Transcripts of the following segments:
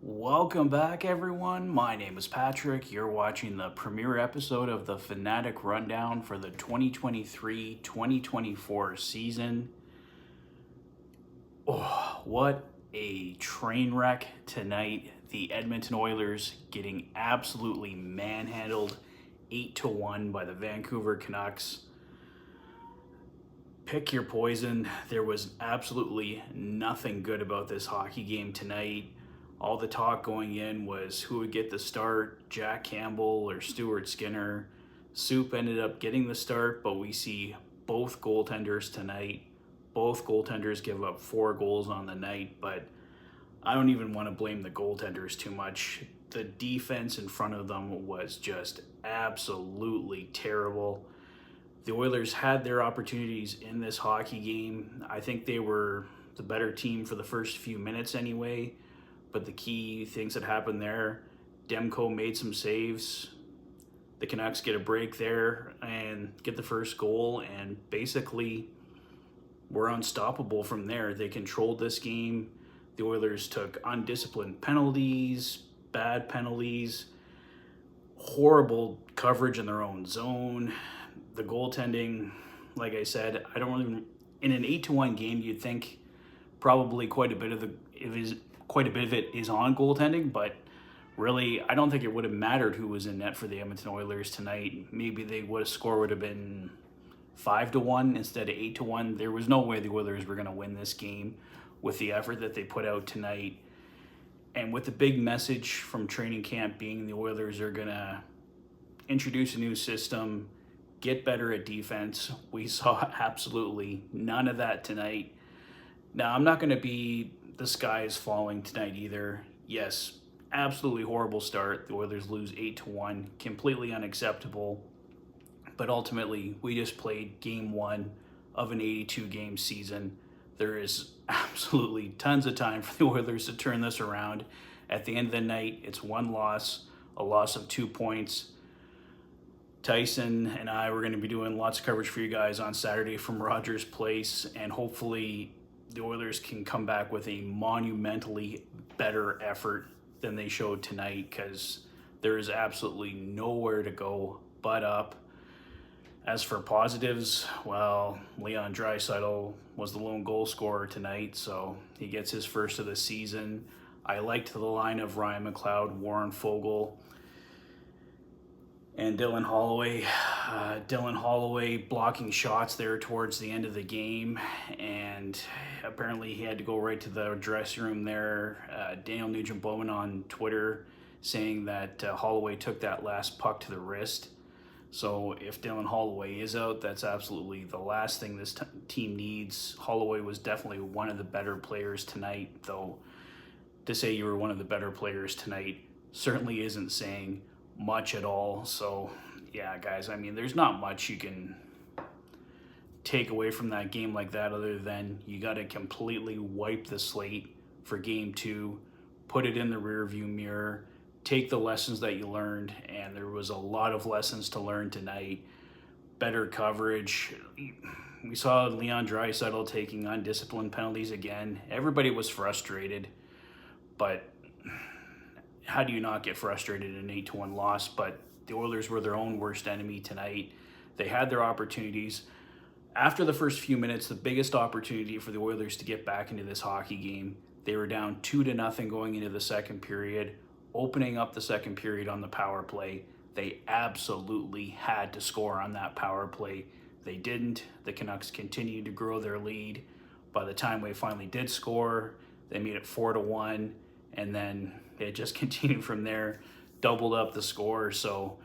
Welcome back, everyone. My name is Patrick. You're watching the premiere episode of the Fanatic Rundown for the 2023-2024 season. Oh, what a train wreck tonight. The Edmonton Oilers getting absolutely manhandled 8-1 by the Vancouver Canucks. Pick your poison. There was absolutely nothing good about this hockey game tonight. All the talk going in was who would get the start, Jack Campbell or Stuart Skinner. Soup ended up getting the start, but we see both goaltenders tonight. Both goaltenders give up 4 goals on the night, but I don't even want to blame the goaltenders too much. The defense in front of them was just absolutely terrible. The Oilers had their opportunities in this hockey game. I think they were the better team for the first few minutes anyway. But the key things that happened there, Demko made some saves. The Canucks get a break there and get the first goal, and basically were unstoppable from there. They controlled this game. The Oilers took undisciplined penalties, bad penalties, horrible coverage in their own zone. The goaltending, like I said, in an 8-1 game, you'd think probably quite a bit of it is on goaltending, but really, I don't think it would have mattered who was in net for the Edmonton Oilers tonight. Maybe score would have been 5-1 instead of 8-1. There was no way the Oilers were going to win this game with the effort that they put out tonight. And with the big message from training camp being the Oilers are going to introduce a new system, get better at defense, we saw absolutely none of that tonight. Now, I'm not going to be the sky is falling tonight either. Yes, absolutely horrible start. The Oilers lose 8-1, completely unacceptable. But ultimately, we just played game 1 of an 82-game season. There is absolutely tons of time for the Oilers to turn this around. At the end of the night, it's one loss, a loss of 2 points. Tyson and I were going to be doing lots of coverage for you guys on Saturday from Rogers Place, and hopefully the Oilers can come back with a monumentally better effort than they showed tonight, because there is absolutely nowhere to go but up. As for positives, well, Leon Draisaitl was the lone goal scorer tonight, so he gets his first of the season. I liked the line of Ryan McLeod, Warren Foegele, and Dylan Holloway. Dylan Holloway blocking shots there towards the end of the game, and apparently he had to go right to the dressing room there. Daniel Nugent-Bowman on Twitter saying that Holloway took that last puck to the wrist. So if Dylan Holloway is out, that's absolutely the last thing this team needs. Holloway was definitely one of the better players tonight, though to say you were one of the better players tonight certainly isn't saying much at all. So yeah, guys, I mean, there's not much you can take away from that game like that other than you got to completely wipe the slate for game 2, put it in the rearview mirror, take the lessons that you learned, and there was a lot of lessons to learn tonight. Better coverage. We saw Leon Draisaitl taking undisciplined penalties again. Everybody was frustrated, but how do you not get frustrated in an 8-1 loss? But the Oilers were their own worst enemy tonight. They had their opportunities. After the first few minutes, the biggest opportunity for the Oilers to get back into this hockey game, they were down 2-0 going into the second period, opening up the second period on the power play. They absolutely had to score on that power play. They didn't. The Canucks continued to grow their lead. By the time we finally did score, they made it 4-1, and then it just continued from there, doubled up the score. So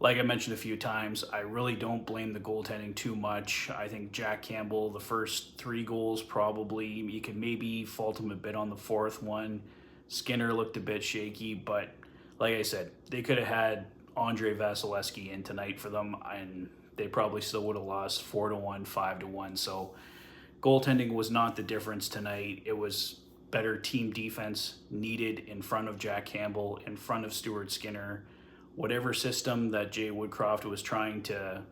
like I mentioned a few times, I really don't blame the goaltending too much. I think Jack Campbell, the first 3 goals, probably, you could maybe fault him a bit on the 4th one. Skinner looked a bit shaky, but like I said, they could have had Andre Vasilevsky in tonight for them, and they probably still would have lost 4-1, 5-1. So goaltending was not the difference tonight. It was better team defense needed in front of Jack Campbell, in front of Stuart Skinner. Whatever system that Jay Woodcroft was trying to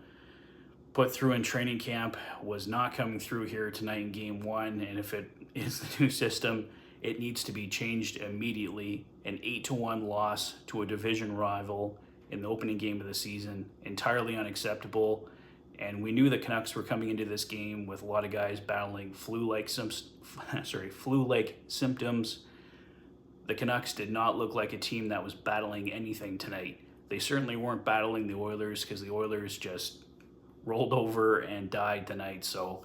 put through in training camp was not coming through here tonight in game 1. And if it is the new system, It needs to be changed immediately. An 8-1 loss to a division rival in the opening game of the season, entirely unacceptable. And we knew the Canucks were coming into this game with a lot of guys battling flu-like symptoms. The Canucks did not look like a team that was battling anything tonight. They certainly weren't battling the Oilers, because the Oilers just rolled over and died tonight. So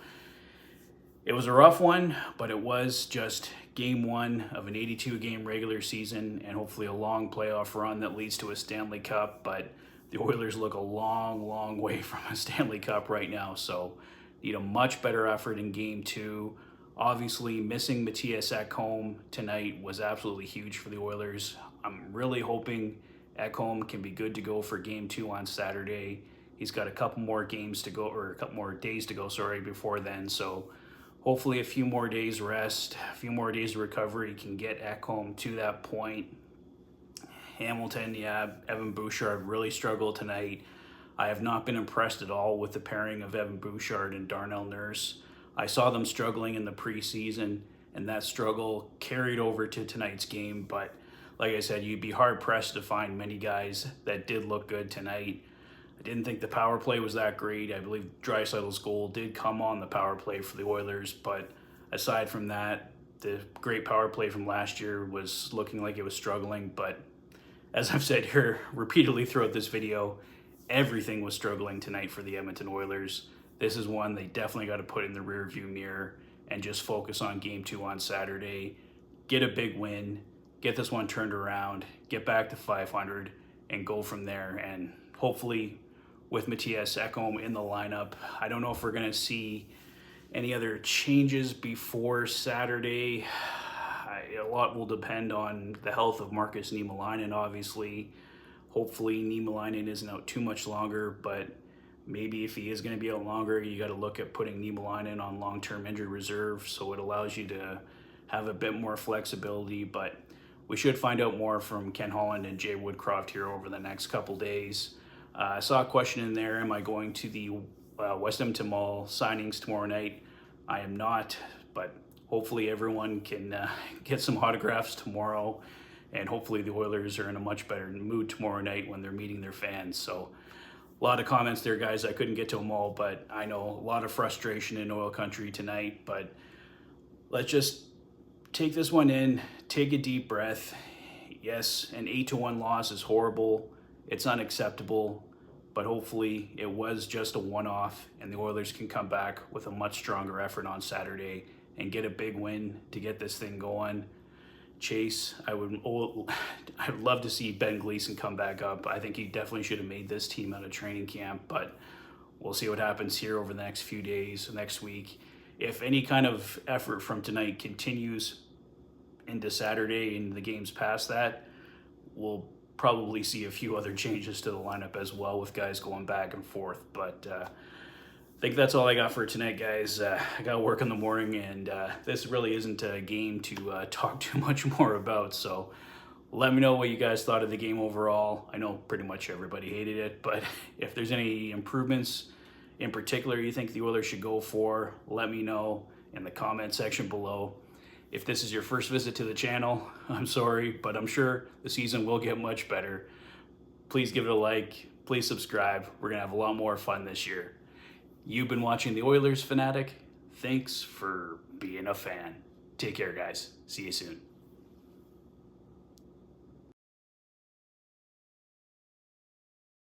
it was a rough one, but it was just game one of an 82-game regular season and hopefully a long playoff run that leads to a Stanley Cup. But the Oilers look a long, long way from a Stanley Cup right now, so need a much better effort in game two. Obviously, missing Matthias Ekholm tonight was absolutely huge for the Oilers. I'm really hoping Ekholm can be good to go for game two on Saturday. He's got a couple more games to go, or a couple more days to go, before then. So hopefully a few more days rest, a few more days of recovery can get Ekholm to that point. Hamilton, yeah, Evan Bouchard really struggled tonight. I have not been impressed at all with the pairing of Evan Bouchard and Darnell Nurse. I saw them struggling in the preseason, and that struggle carried over to tonight's game. But like I said, you'd be hard-pressed to find many guys that did look good tonight. I didn't think the power play was that great. I believe Draisaitl's goal did come on the power play for the Oilers, but aside from that, the great power play from last year was looking like it was struggling. But as I've said here repeatedly throughout this video, everything was struggling tonight for the Edmonton Oilers. This is one they definitely got to put in the rearview mirror and just focus on game two on Saturday. Get a big win, get this one turned around, get back to 500, and go from there. And hopefully with Matthias Ekholm in the lineup, I don't know if we're going to see any other changes before Saturday. A lot will depend on the health of Markus Niemelainen, obviously. Hopefully Niemelainen isn't out too much longer, but maybe if he is going to be out longer, you got to look at putting Niemelainen on long-term injury reserve, so it allows you to have a bit more flexibility. But we should find out more from Ken Holland and Jay Woodcroft here over the next couple days. I saw a question in there, am I going to the West Edmonton Mall signings tomorrow night? I am not, but hopefully everyone can get some autographs tomorrow, and hopefully the Oilers are in a much better mood tomorrow night when they're meeting their fans. So a lot of comments there, guys. I couldn't get to them all, but I know a lot of frustration in Oil Country tonight. But let's just take this one in, take a deep breath. Yes, an 8-1 loss is horrible. It's unacceptable, but hopefully it was just a one-off, and the Oilers can come back with a much stronger effort on Saturday and get a big win to get this thing going. Chase, I'd love to see Ben Gleason come back up. I think he definitely should have made this team out of training camp, but we'll see what happens here over the next few days, next week. If any kind of effort from tonight continues into Saturday and the games past that, we'll probably see a few other changes to the lineup as well, with guys going back and forth. But I think that's all I got for tonight, guys. I got to work in the morning, and this really isn't a game to talk too much more about. So let me know what you guys thought of the game overall. I know pretty much everybody hated it, but if there's any improvements in particular you think the Oilers should go for, let me know in the comment section below. If this is your first visit to the channel, I'm sorry, but I'm sure the season will get much better. Please give it a like. Please subscribe. We're going to have a lot more fun this year. You've been watching the Oilers Fanatic. Thanks for being a fan. Take care, guys. See you soon.